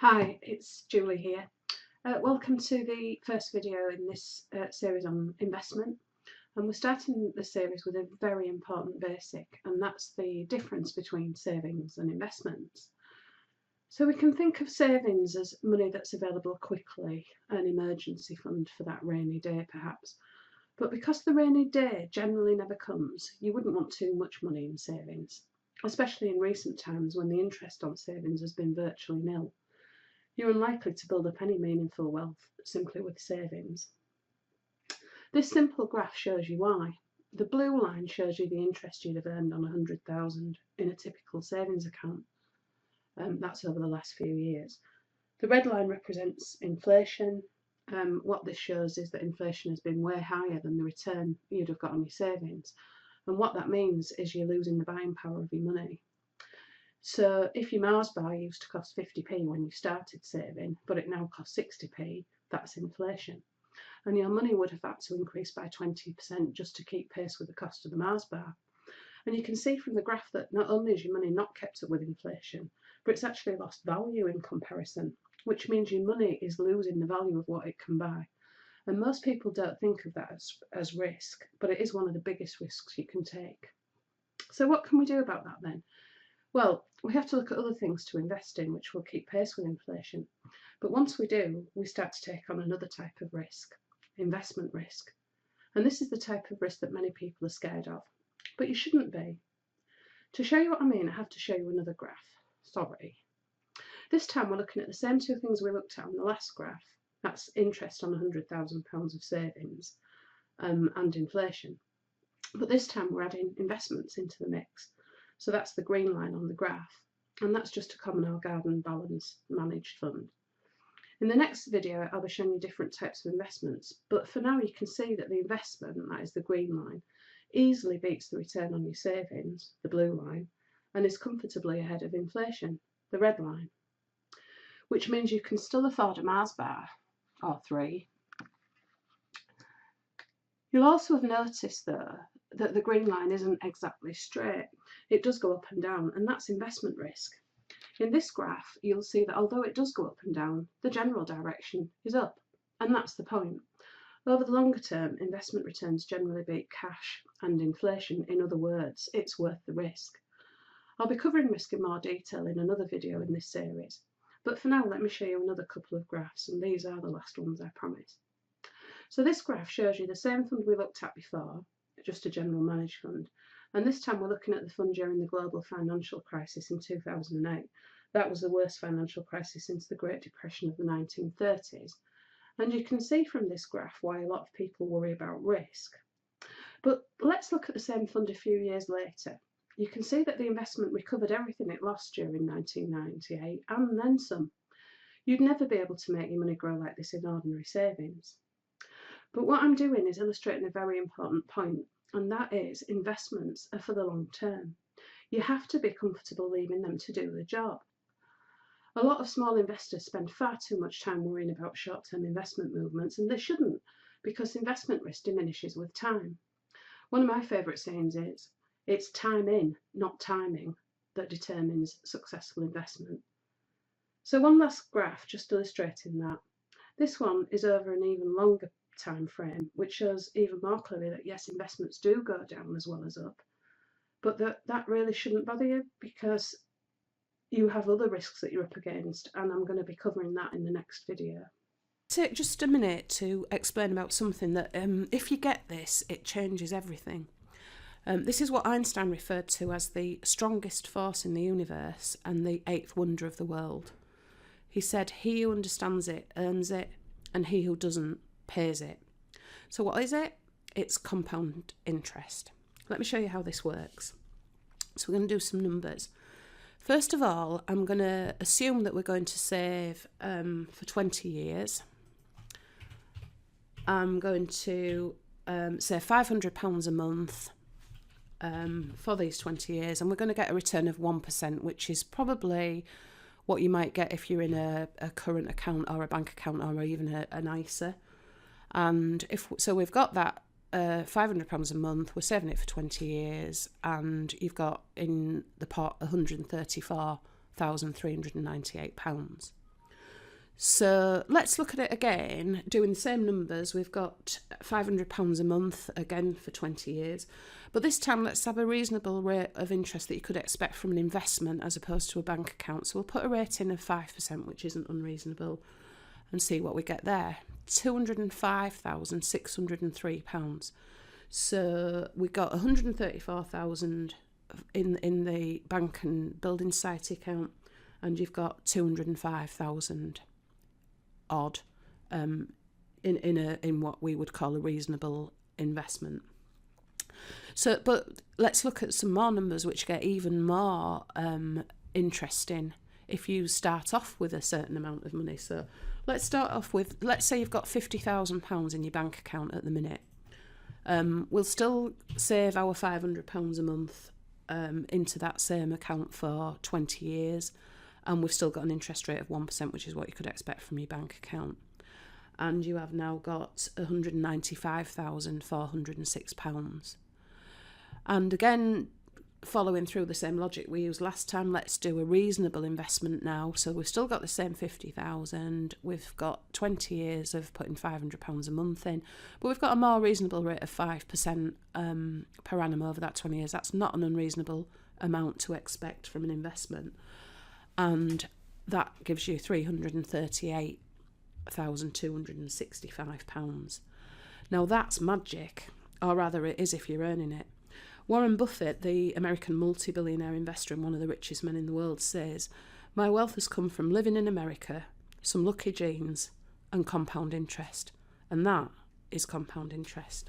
Hi, it's Julie here. Welcome to the first video in this series on investment. And we're starting the series with a very important basic, and that's the difference between savings and investments. So we can think of savings as money that's available quickly, an emergency fund for that rainy day perhaps. But because the rainy day generally never comes, you wouldn't want too much money in savings, especially in recent times when the interest on savings has been virtually nil. You're unlikely to build up any meaningful wealth simply with savings. This simple graph shows you why. The blue line shows you the interest you'd have earned on 100,000 in a typical savings account. That's over the last few years. The red line represents inflation. What this shows is that inflation has been way higher than the return you'd have got on your savings. And what that means is you're losing the buying power of your money. So if your Mars bar used to cost 50p when you started saving, but it now costs 60p, that's inflation. And your money would have had to increase by 20% just to keep pace with the cost of the Mars bar. And you can see from the graph that not only is your money not kept up with inflation, but it's actually lost value in comparison, which means your money is losing the value of what it can buy. And most people don't think of that as risk, but it is one of the biggest risks you can take. So what can we do about that then? Well, we have to look at other things to invest in which will keep pace with inflation. But once we do, we start to take on another type of risk, investment risk. And this is the type of risk that many people are scared of. But you shouldn't be. To show you what I mean, I have to show you another graph. Sorry. This time we're looking at the same two things we looked at on the last graph. That's interest on £100,000 of savings and inflation. But this time we're adding investments into the mix. So that's the green line on the graph, and that's just a Commonwealth Garden Balanced Managed Fund. In the next video, I'll be showing you different types of investments, but for now you can see that the investment, that is the green line, easily beats the return on your savings, the blue line, and is comfortably ahead of inflation, the red line, which means you can still afford a Mars bar, or three. You'll also have noticed though that the green line isn't exactly straight. It does go up and down, and that's investment risk. In this graph, you'll see that although it does go up and down, the general direction is up, and that's the point. Over the longer term, investment returns generally beat cash and inflation. In other words, it's worth the risk. I'll be covering risk in more detail in another video in this series, but for now let me show you another couple of graphs, and these are the last ones I promise. So this graph shows you the same fund we looked at before, just a general managed fund, and this time we're looking at the fund during the global financial crisis in 2008. That was the worst financial crisis since the Great Depression of the 1930s. And you can see from this graph why a lot of people worry about risk. But let's look at the same fund a few years later. You can see that the investment recovered everything it lost during 1998 and then some. You'd never be able to make your money grow like this in ordinary savings. But what I'm doing is illustrating a very important point, and that is investments are for the long term. You have to be comfortable leaving them to do the job. A lot of small investors spend far too much time worrying about short-term investment movements, and they shouldn't, because investment risk diminishes with time. One of my favourite sayings is, it's time in, not timing, that determines successful investment. So one last graph just illustrating that. This one is over an even longer time frame, which shows even more clearly that yes, investments do go down as well as up, but that really shouldn't bother you, because you have other risks that you're up against, and I'm going to be covering that in the next video. Take just a minute to explain about something that if you get this, it changes everything. This is what Einstein referred to as the strongest force in the universe and the eighth wonder of the world. He said, he who understands it earns it, and he who doesn't pays it. So what is it? It's compound interest. Let me show you how this works. So we're going to do some numbers. First of all, I'm going to assume that we're going to save for 20 years. I'm going to say £500 a month for these 20 years, and we're going to get a return of 1%, which is probably what you might get if you're in a current account or a bank account or even an ISA. And so we've got that £500 a month, we're saving it for 20 years, and you've got in the pot £134,398. So let's look at it again, doing the same numbers. We've got £500 a month, again for 20 years. But this time, let's have a reasonable rate of interest that you could expect from an investment as opposed to a bank account. So we'll put a rate in of 5%, which isn't unreasonable, and see what we get there. £205,603. So we got £134,000 in the bank and building society account, and you've got £205,000 odd in what we would call a reasonable investment. So, but let's look at some more numbers which get even more interesting if you start off with a certain amount of money. So let's start off with, let's say you've got £50,000 in your bank account at the minute. We'll still save our £500 a month into that same account for 20 years, and we've still got an interest rate of 1%, which is what you could expect from your bank account. And you have now got £195,406. And again, following through the same logic we used last time, let's do a reasonable investment now. So we've still got the same 50,000. We've got 20 years of putting £500 a month in, but we've got a more reasonable rate of 5% per annum over that 20 years. That's not an unreasonable amount to expect from an investment. And that gives you £338,265. Now that's magic, or rather it is if you're earning it. Warren Buffett, the American multi-billionaire investor and one of the richest men in the world, says, "My wealth has come from living in America, some lucky genes, and compound interest." And that is compound interest.